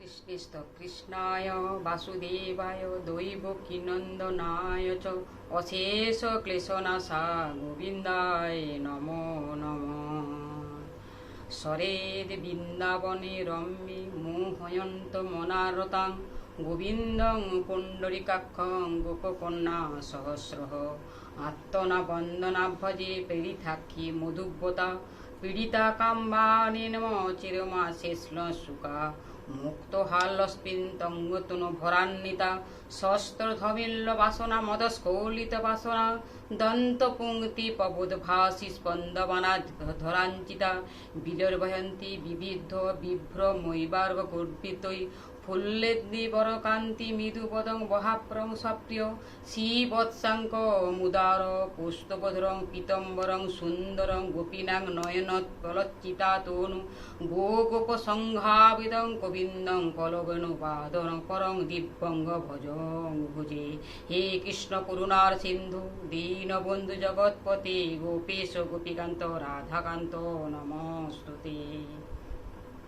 কৃষ্ণেষ্ট কৃষ্ণায় বাসুদেবায় দৈবকীনন্দনায় চ অশেষ ক্লেশনাশা গোবিন্দায় নমো নমঃ। সরেদ বৃন্দাবনে রম্যে মোহয়ন্ত মনারতাং গোবিন্দং পুণ্ডরিকাক্ষং গোপকন্যা সহস্রঃ। আত্মনা বন্দনাভ্যজে প্রেরিথাক্ষী মধুব্বতা পীড়িতা কাম্বানেন চিরমা শেষ্ণ সুকা মুক্ত হাল্লস্মিন তঙ্গতনু ভরান্বিতা শস্ত্রধমিল্ল বাসনা মদস্খলিত বাসনা দন্ত পুঙ্ক্তি পবোধভাসি স্পন্দবনা ধরাঞ্চিতা বিদর্ভয়ন্তী বিবিধ বিভ্রমৈবার্গ গর্বিতৈ ফুল্লেদ্দি বরকান্তি মৃদুপদং বহাপ্রং সপ্রিয় শ্রীবৎসাঙ্ক মুদার পুস্তবধরং পীতম্বরং সুন্দরং গোপীনাং নয়নৎপলচ্চিতা তনু গোপসংঘাবিদং গোবিন্দং কলবেণুবাদনং পরং দিব্যঙ্গ ভজং ভুজে। হে কৃষ্ণ করুণার সিন্ধু দীনবন্ধু জগৎপতে গোপেশ গোপীকান্ত রাধাকান্ত নমস্তুতে।